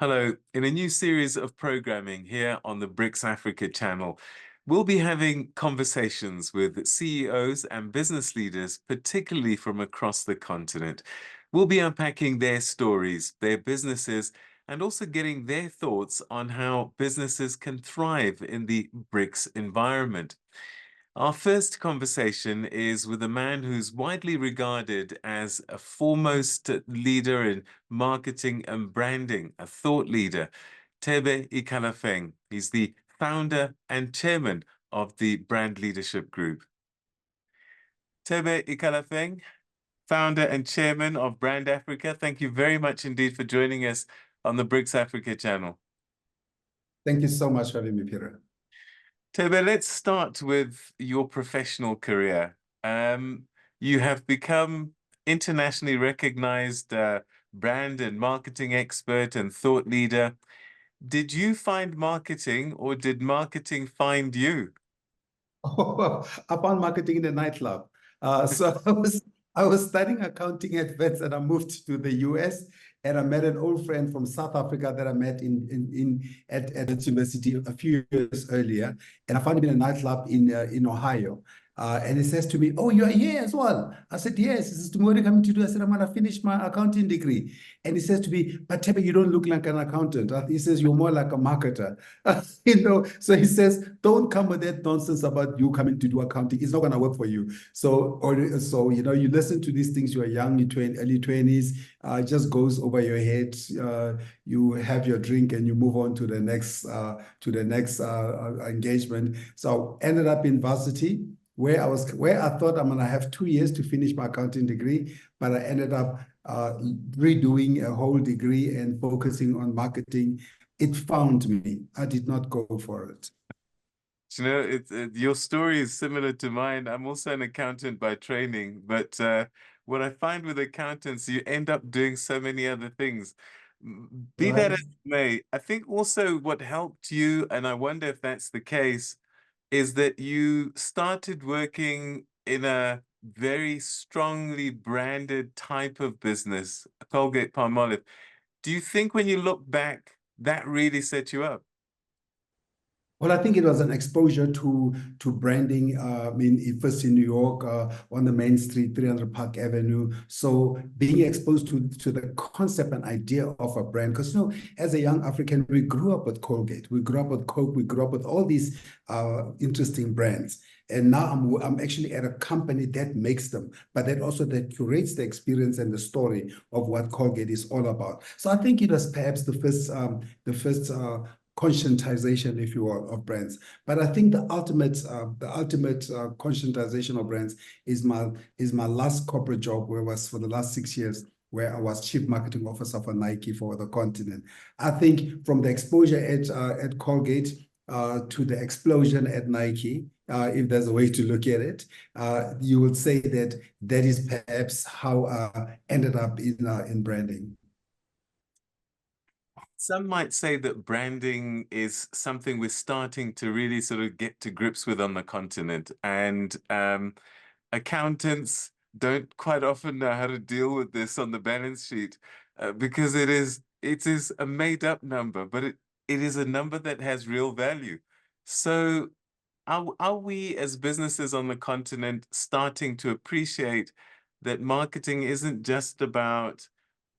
Hello. In a new series of programming here on the BRICS Africa channel, we'll be having conversations with CEOs and business leaders, particularly from across the continent. We'll be unpacking their stories, their businesses, and also getting their thoughts on how businesses can thrive in the BRICS environment. Our first conversation is with a man who's widely regarded as a foremost leader in marketing and branding, a thought leader, Tebe Ikalafeng. He's the founder and chairman of the Brand Leadership Group. Tebe Ikalafeng, founder and chairman of Brand Africa, thank you very much indeed for joining us on the BRICS Africa channel. Thank you so much for having me, Peter. Tebe, let's start with your professional career. You have become internationally recognized brand and marketing expert and thought leader. Did you find marketing or did marketing find you? Oh, I found marketing in a nightclub. So I was studying accounting at Vets and I moved to the US and I met an old friend from South Africa that I met at its university a few years earlier. And I found him in a nightclub in Ohio. And he says to me, "Oh, you are here as well?" I said, "Yes." He says, "What are you coming to do?" I said, "I'm going to finish my accounting degree." And he says to me, "But Tebe, you don't look like an accountant." He says, "You're more like a marketer." So he says, "Don't come with that nonsense about you coming to do accounting. It's not going to work for you." So you listen to these things, you are young, early 20s, just goes over your head. You have your drink and you move on to the next engagement. So I ended up in varsity, where I thought I'm going to have 2 years to finish my accounting degree, but I ended up redoing a whole degree and focusing on marketing. It found me. I did not go for it. You know, your story is similar to mine. I'm also an accountant by training, but what I find with accountants, you end up doing so many other things. Be that as it may, I think also what helped you, and I wonder if that's the case, is that you started working in a very strongly branded type of business, Colgate-Palmolive. Do you think when you look back, that really set you up? Well, I think it was an exposure to branding. First in New York, on the main street, 300 Park Avenue. So being exposed to the concept and idea of a brand, because as a young African, we grew up with Colgate, we grew up with Coke, we grew up with all these interesting brands. And now I'm actually at a company that makes them, but that curates the experience and the story of what Colgate is all about. So I think it was perhaps the first conscientization, if you will, of brands. But I think the ultimate conscientization of brands is my last corporate job, where I was for the last 6 years, where I was chief marketing officer for Nike for the continent. I think from the exposure at Colgate to the explosion at Nike, if there's a way to look at it, you would say that is perhaps how I ended up in branding. Some might say that branding is something we're starting to really sort of get to grips with on the continent, and accountants don't quite often know how to deal with this on the balance sheet because it is a made-up number, but it is a number that has real value. So are we as businesses on the continent starting to appreciate that marketing isn't just about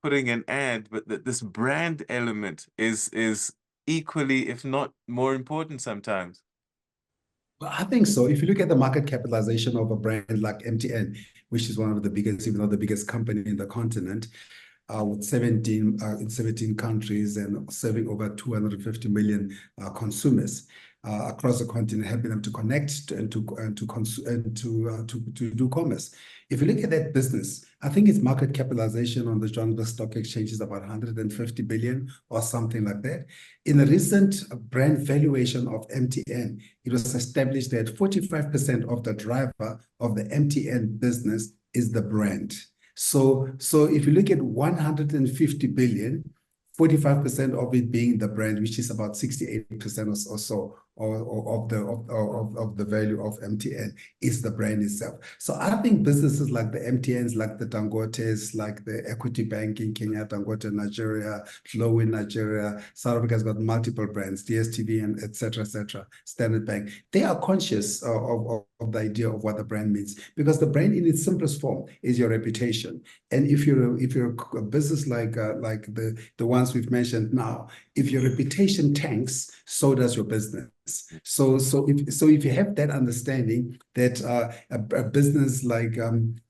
putting an ad, but that this brand element is equally, if not more important sometimes? Well, I think so. If you look at the market capitalization of a brand like MTN, which is one of the biggest, if not the biggest company in the continent, with 17 countries and serving over 250 million consumers across the continent, helping them to connect and to do commerce. If you look at that business, I think its market capitalization on the Johannesburg Stock Exchange is about 150 billion or something like that. In a recent brand valuation of MTN, it was established that 45% of the driver of the MTN business is the brand. So if you look at 150 billion, 45% of it being the brand, which is about 68% or so of the value of MTN is the brand itself. So I think businesses like the MTNs, like the Dangotes, like the Equity Bank in Kenya, Dangote in Nigeria, Flow in Nigeria, South Africa's got multiple brands, DSTV and et cetera, Standard Bank. They are conscious of the idea of what the brand means, because the brand in its simplest form is your reputation. And if you're a business like the ones we've mentioned now, if your reputation tanks, so does your business. So if you have that understanding that a business like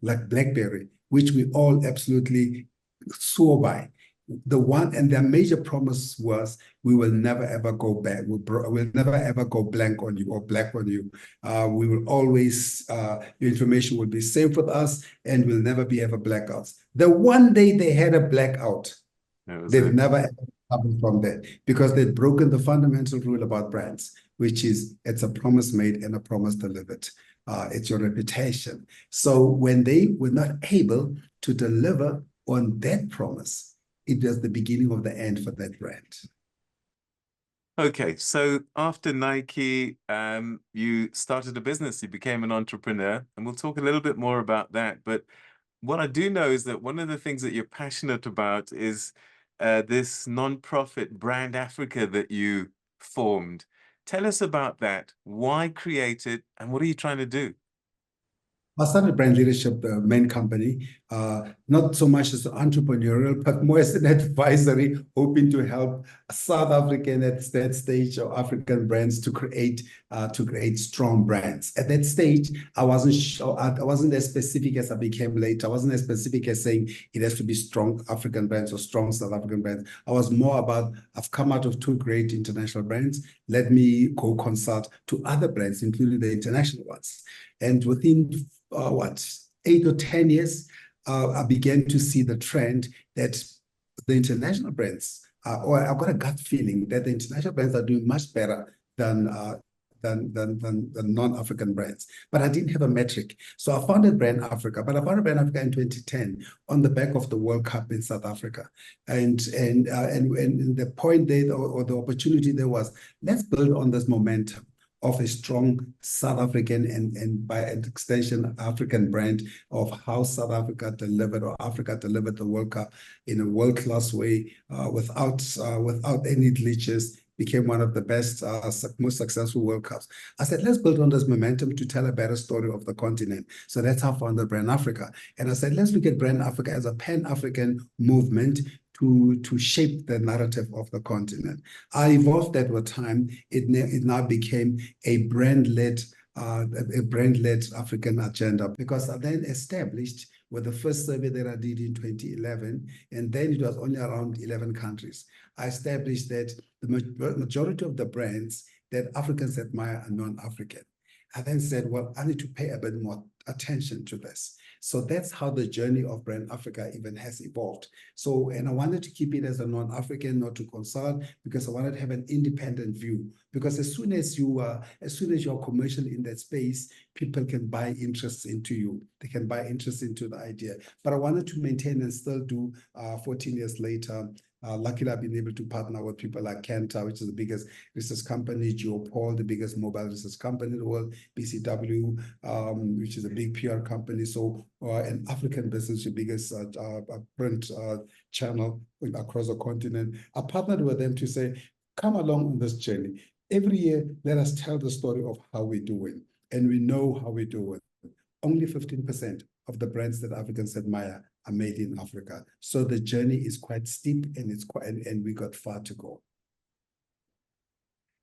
BlackBerry, which we all absolutely swore by, their major promise was, we will never ever go back. We'll never ever go blank on you or black on you. We will always, your information will be safe with us, and we'll never be ever blackouts. The one day they had a blackout, they've never ever come from that, because they'd broken the fundamental rule about brands, which is it's a promise made and a promise delivered. It's your reputation. So when they were not able to deliver on that promise, it was the beginning of the end for that brand. Okay, so after Nike, you started a business, you became an entrepreneur, and we'll talk a little bit more about that. But what I do know is that one of the things that you're passionate about is this non-profit Brand Africa that you formed. Tell us about that. Why create it, and what are you trying to do? I started Brand Leadership, the main company, not so much as entrepreneurial, but more as an advisory, hoping to help South African at that stage, or African brands to create strong brands. At that stage, I wasn't as specific as I became later. I wasn't as specific as saying it has to be strong African brands or strong South African brands. I was more about, I've come out of 2 great international brands. Let me go consult to other brands, including the international ones. And within 8 or 10 years, I began to see the trend that the international brands, or I've got a gut feeling that the international brands are doing much better than non-African brands. But I didn't have a metric. So I founded Brand Africa, but I founded Brand Africa in 2010 on the back of the World Cup in South Africa. And the point there, or the opportunity there was, let's build on this momentum of a strong South African and by extension African brand, of how South Africa delivered, or Africa delivered, the World Cup in a world-class way, without any glitches. Became one of the best, most successful World Cups. I said, let's build on this momentum to tell a better story of the continent. So that's how I founded Brand Africa. And I said, let's look at Brand Africa as a pan-African movement to shape the narrative of the continent. I evolved that with time. It now became a brand-led African agenda, because I then established, with the first survey that I did in 2011, and then it was only around 11 countries, I established that the majority of the brands that Africans admire are non-African. I then said, well, I need to pay a bit more attention to this. So that's how the journey of Brand Africa even has evolved. So, and I wanted to keep it as a non-African, not to consult, because I wanted to have an independent view. Because as soon as you're commercial in that space, people can buy interest into you. They can buy interest into the idea. But I wanted to maintain and still do, 14 years later, luckily, I've been able to partner with people like Kantar, which is the biggest research company, Geopol, the biggest mobile research company in the world, BCW, which is a big PR company. So an African business, the biggest print channel across the continent. I partnered with them to say, come along on this journey. Every year, let us tell the story of how we're doing. And we know how we do it. Only 15% of the brands that Africans admire are made in Africa. So the journey is quite steep, and we got far to go.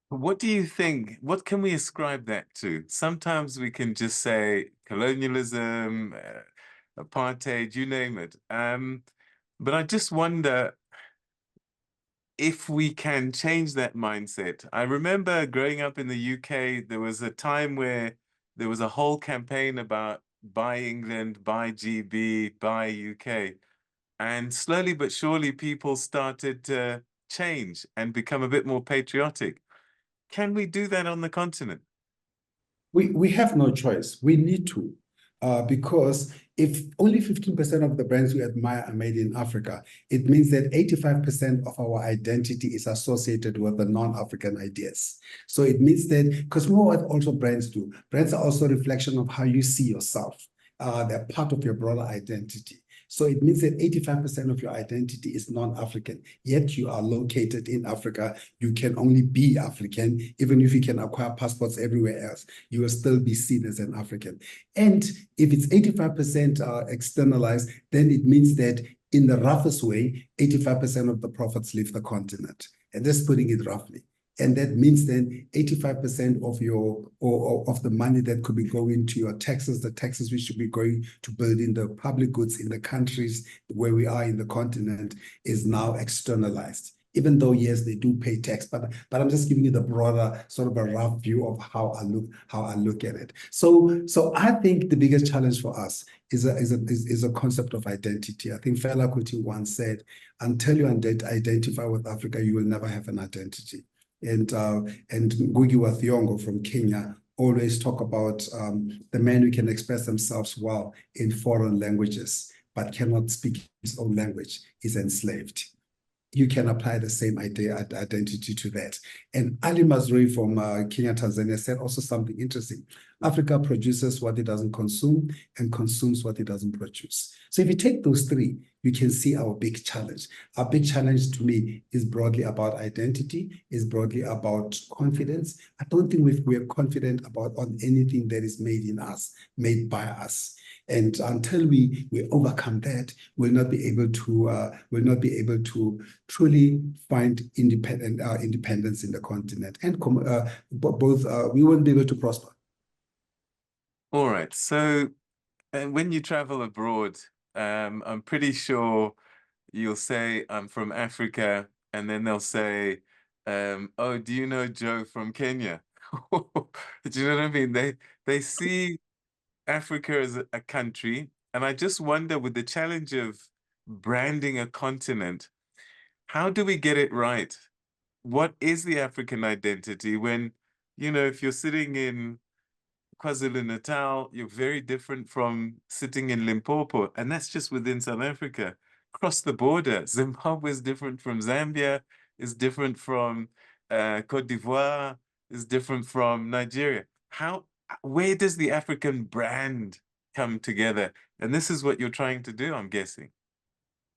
What do you think? What can we ascribe that to? Sometimes we can just say colonialism, apartheid, you name it. But I just wonder if we can change that mindset. I remember growing up in the UK, there was a time where there was a whole campaign about buy England, buy GB, buy UK. And slowly but surely, people started to change and become a bit more patriotic. Can we do that on the continent? We have no choice. We need to. because if only 15% of the brands we admire are made in Africa, it means that 85% of our identity is associated with the non-African ideas. So it means that, because what also brands do, brands are also a reflection of how you see yourself. They're part of your broader identity. So it means that 85% of your identity is non-African, yet you are located in Africa. You can only be African, even if you can acquire passports everywhere else, you will still be seen as an African. And if it's 85% externalized, then it means that in the roughest way, 85% of the profits leave the continent. And just putting it roughly. And that means then 85% of your or of the money that could be going to your taxes, the taxes we should be going to building the public goods in the countries where we are in the continent, is now externalized. Even though, yes, they do pay tax, but I'm just giving you the broader sort of a rough view of how I look at it. So I think the biggest challenge for us is a concept of identity. I think Fela Kuti once said, "Until you identify with Africa, you will never have an identity." And Ngugi wa Thiong'o from Kenya always talk about the man who can express themselves well in foreign languages, but cannot speak his own language, is enslaved. You can apply the same identity to that. And Ali Mazrui from Kenya, Tanzania said also something interesting. Africa produces what it doesn't consume and consumes what it doesn't produce. So if you take those three, you can see our big challenge. Our big challenge to me is broadly about identity, is broadly about confidence. I don't think we're confident on anything that is made in us, made by us. And until we overcome that, we'll not be able to truly find independence in the continent, and we won't be able to prosper. All right. So when you travel abroad, I'm pretty sure you'll say, "I'm from Africa," and then they'll say, "Oh, do you know Joe from Kenya?" Do you know what I mean? They see Africa as a country, and I just wonder, with the challenge of branding a continent, how do we get it right? What is the African identity when, if you're sitting in KwaZulu-Natal, you're very different from sitting in Limpopo, and that's just within South Africa. Across the border, Zimbabwe is different from Zambia, is different from Cote d'Ivoire, is different from Nigeria. Where does the African brand come together? And this is what you're trying to do, I'm guessing.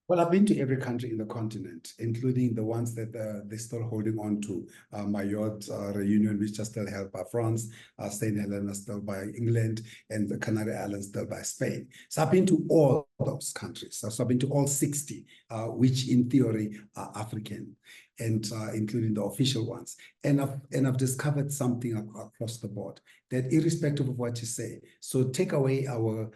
Well, I've been to every country in the continent, including the ones that they're still holding on to. Mayotte, Reunion, which are still held by France, St. Helena still by England, and the Canary Islands still by Spain. So I've been to all those countries. So I've been to all 60, which in theory are African, and including the official ones. And I've discovered something across the board, that irrespective of what you say, so take away our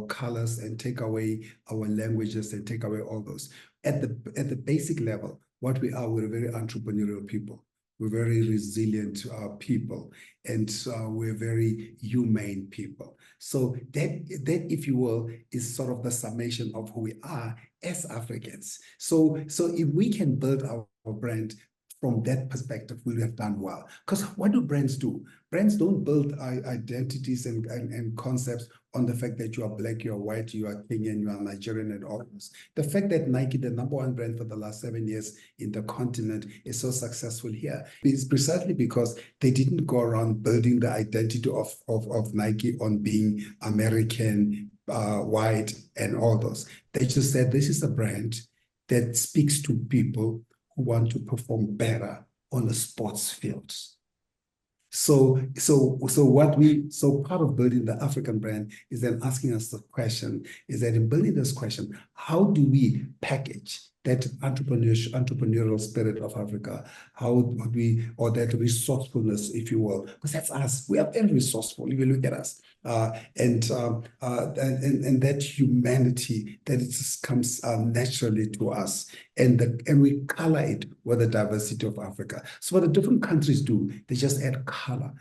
colors and take away our languages and take away all those. At the basic level, what we are, we're very entrepreneurial people. We're very resilient people, and we're very humane people. So that, if you will, is sort of the summation of who we are as Africans. So if we can build our brand from that perspective, we have done well. Because what do brands do? Brands don't build identities and concepts on the fact that you are black, you are white, you are Kenyan, you are Nigerian, and all this. The fact that Nike, the #1 brand for the last 7 years in the continent, is so successful here is precisely because they didn't go around building the identity of Nike on being American, white, and all those. They just said, this is a brand that speaks to people who want to perform better on the sports fields. So part of building the African brand is then asking us the question, is that in building this question, how do we package that entrepreneurial spirit of Africa? How would we, or that resourcefulness, if you will, because that's us. We are very resourceful if you look at us. And that humanity that it just comes naturally to us, and we color it with the diversity of Africa. So what the different countries do, they just add color.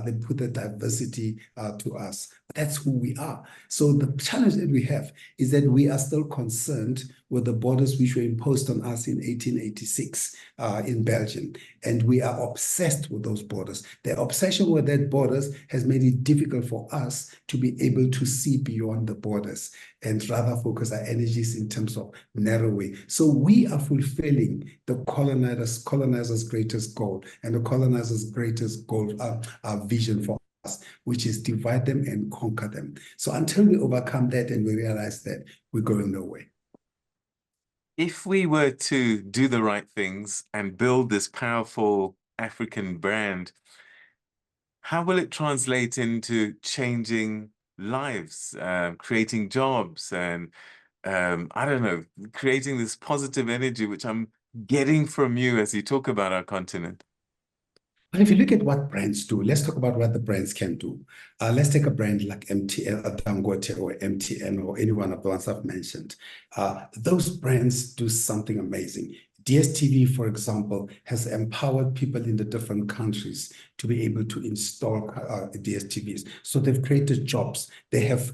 They put the diversity to us. That's who we are. So the challenge that we have is that we are still concerned with the borders which were imposed on us in 1886 in Belgium. And we are obsessed with those borders. The obsession with that borders has made it difficult for us to be able to see beyond the borders and rather focus our energies in terms of narrowing. So we are fulfilling the colonizers' greatest goal, and the colonizers' greatest goal, vision for us, which is divide them and conquer them. So until we overcome that and we realize that, we're going nowhere. If we were to do the right things and build this powerful African brand, how will it translate into changing lives, creating jobs, and I don't know, creating this positive energy, which I'm getting from you as you talk about our continent? But if you look at what brands do, let's talk about what the brands can do. Let's take a brand like MTN, Dangote, or MTN, or any one of the ones I've mentioned. Those brands do something amazing. DSTV, for example, has empowered people in the different countries to be able to install DSTVs. So they've created jobs. They have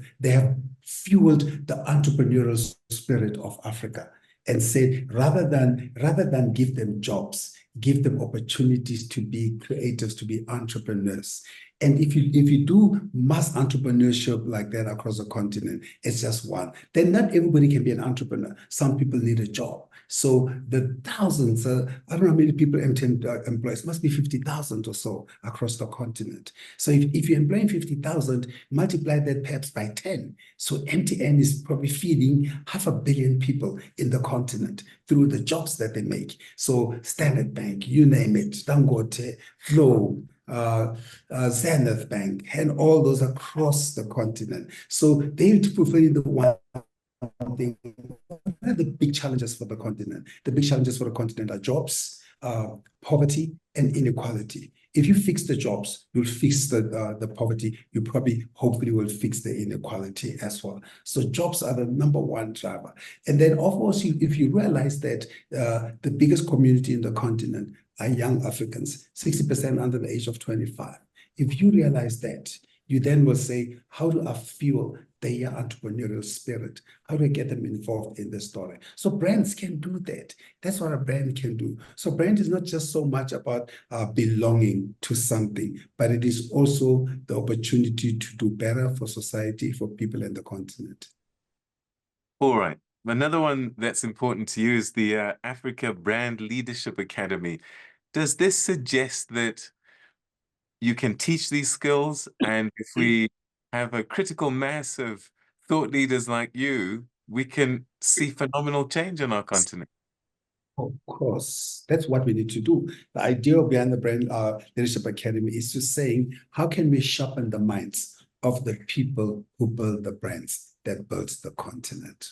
fueled the entrepreneurial spirit of Africa and said, rather than give them jobs, give them opportunities to be creators, to be entrepreneurs. And if you do mass entrepreneurship like that across the continent, it's just one. Then not everybody can be an entrepreneur. Some people need a job. So the thousands, I don't know how many people MTN employs, must be 50,000 or so across the continent. So if you're employing 50,000, multiply that perhaps by 10. So MTN is probably feeding 500 million people in the continent through the jobs that they make. So Standard Bank, you name it, Dangote, Flow, Zenith Bank, and all those across the continent. So they're fulfilling the one thing. What are the big challenges for the continent? The big challenges for the continent are jobs, poverty, and inequality. If you fix the jobs, you'll fix the poverty. You probably, hopefully, will fix the inequality as well. So jobs are the number one driver. And then, of course, if you realize that the biggest community in the continent are young Africans, 60% under the age of 25. If you realize that, you then will say, how do I fuel their entrepreneurial spirit? How do I get them involved in the story? So brands can do that. That's what a brand can do. So brand is not just so much about belonging to something, but it is also the opportunity to do better for society, for people in the continent. All right. Another one that's important to you is the Africa Brand Leadership Academy. Does this suggest that you can teach these skills, and if we have a critical mass of thought leaders like you, we can see phenomenal change on our continent? Of course, that's what we need to do. The idea behind the Brand Leadership Academy is to saying, how can we sharpen the minds of the people who build the brands that build the continent?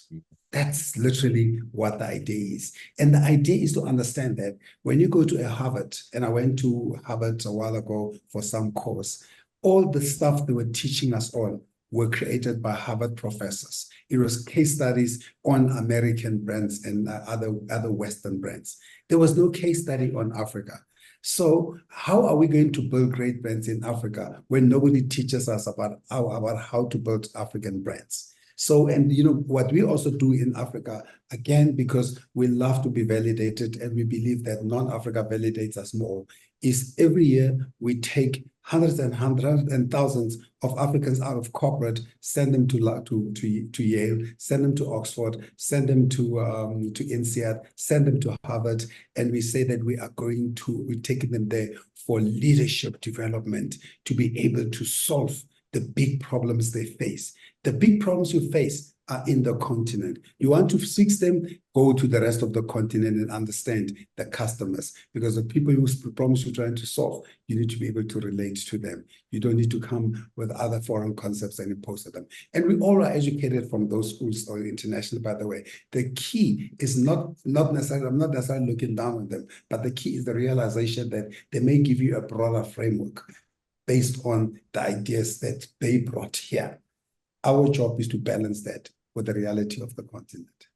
That's literally what the idea is. And the idea is to understand that when you go to a Harvard, and I went to Harvard a while ago for some course, all the stuff they were teaching us on were created by Harvard professors. It was case studies on American brands and other Western brands. There was no case study on Africa. So how are we going to build great brands in Africa when nobody teaches us about how to build African brands? So, and you know, what we also do in Africa, again, because we love to be validated and we believe that non-Africa validates us more, is every year we take hundreds and thousands of Africans out of corporate, send them to Yale, send them to Oxford, send them to INSEAD, send them to Harvard, and we say that we're taking them there for leadership development to be able to solve the big problems they face. The big problems you face are in the continent. You want to fix them, go to the rest of the continent and understand the customers, because the people whose problems you're trying to solve, you need to be able to relate to them. You don't need to come with other foreign concepts and impose them. And we all are educated from those schools or international, by the way. The key is not necessarily, I'm not necessarily looking down on them, but the key is the realization that they may give you a broader framework based on the ideas that they brought here. Our job is to balance that with the reality of the continent.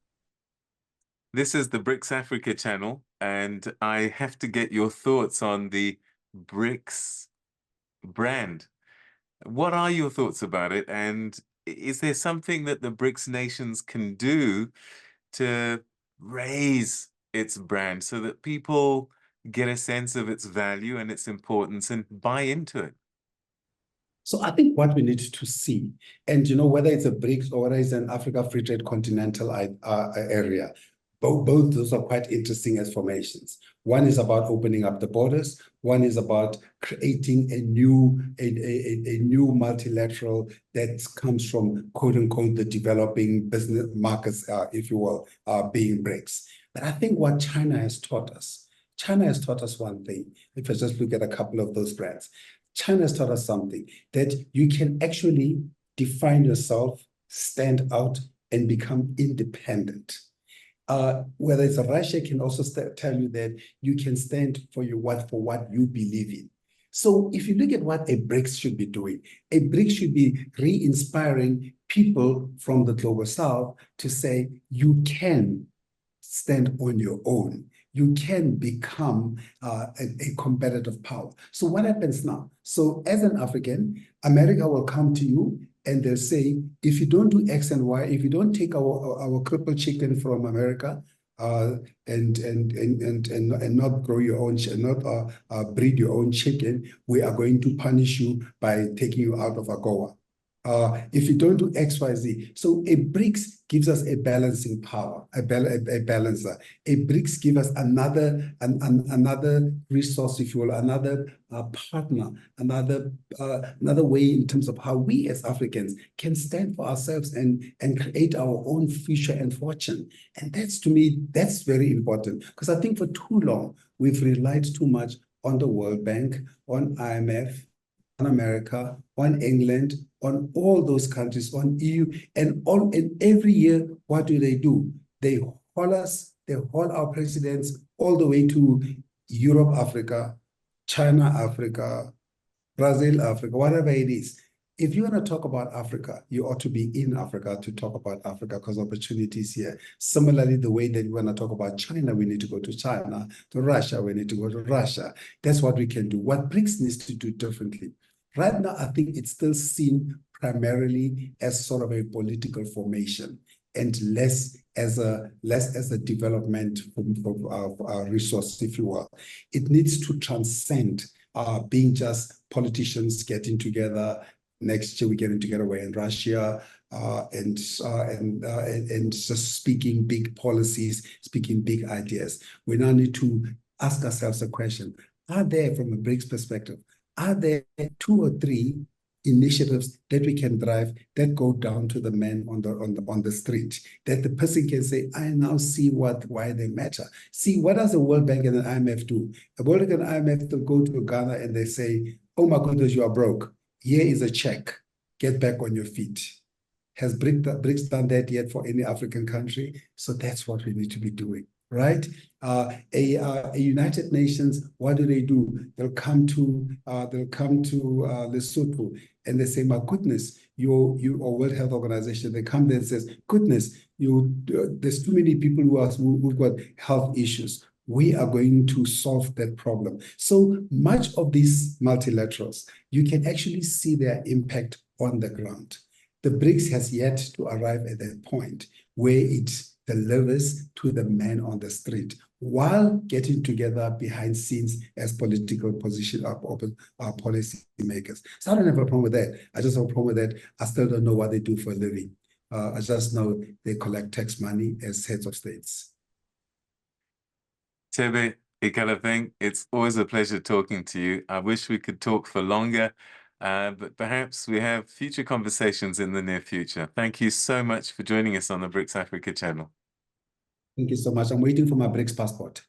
This is the BRICS Africa channel, and I have to get your thoughts on the BRICS brand. What are your thoughts about it? And is there something that the BRICS nations can do to raise its brand so that people get a sense of its value and its importance and buy into it? So I think what we need to see, and whether it's a BRICS or whether it's an Africa Free Trade Continental area, both those are quite interesting as formations. One is about opening up the borders. One is about creating a new multilateral that comes from quote unquote the developing business markets, if you will, being BRICS. But I think what China has taught us one thing. If I just look at a couple of those brands, China has taught us something, that you can actually define yourself, stand out, and become independent. Whether it's Russia can also tell you that you can stand for what you believe in. So if you look at what a BRICS should be doing, a BRICS should be re-inspiring people from the global south to say, you can stand on your own. You can become a competitive power. So what happens now? So as an African, America will come to you and they'll say, if you don't do X and Y, if you don't take our crippled chicken from America, and not grow your own, not breed your own chicken, we are going to punish you by taking you out of AGOA. If you don't do X, Y, Z. So a BRICS gives us a balancing power, a balancer. A BRICS gives us another resource, if you will, another partner, another way in terms of how we as Africans can stand for ourselves and create our own future and fortune. And that's, to me, that's very important, because I think for too long we've relied too much on the World Bank, on IMF, on America, on England, on all those countries, on EU, and every year, what do? They haul us, they haul our presidents all the way to Europe, Africa, China, Africa, Brazil, Africa, whatever it is. If you want to talk about Africa, you ought to be in Africa to talk about Africa, because opportunities here. Similarly, the way that we want to talk about China, we need to go to China. To Russia, we need to go to Russia. That's what we can do. What BRICS needs to do differently. Right now, I think it's still seen primarily as sort of a political formation and less as a development of resource, if you will. It needs to transcend being just politicians getting together. Next year, we're getting together, we're in Russia, and just speaking big policies, speaking big ideas. We now need to ask ourselves a question. Are there, from a BRICS perspective, are there 2 or 3 initiatives that we can drive that go down to the man on the street, that the person can say, I now see why they matter. See, what does the World Bank and the IMF do? The World Bank and the IMF, they'll go to Ghana and they say, oh my goodness, you are broke. Here is a check. Get back on your feet. Has BRICS done that yet for any African country? So that's what we need to be doing. Right? A United Nations, what do? They'll come to Lesotho and they say, my goodness, you or World Health Organization, they come there and says, goodness, there's too many people who've got health issues. We are going to solve that problem. So much of these multilaterals, you can actually see their impact on the ground. The BRICS has yet to arrive at that point where it delivers to the man on the street, while getting together behind scenes as political position policy makers. So I don't have a problem with that. I just have a problem with that. I still don't know what they do for a living. I just know they collect tax money as heads of states. Tebe Ikalafeng, it's always a pleasure talking to you. I wish we could talk for longer, but perhaps we have future conversations in the near future. Thank you so much for joining us on the BRICS Africa channel. Thank you so much. I'm waiting for my BRICS passport.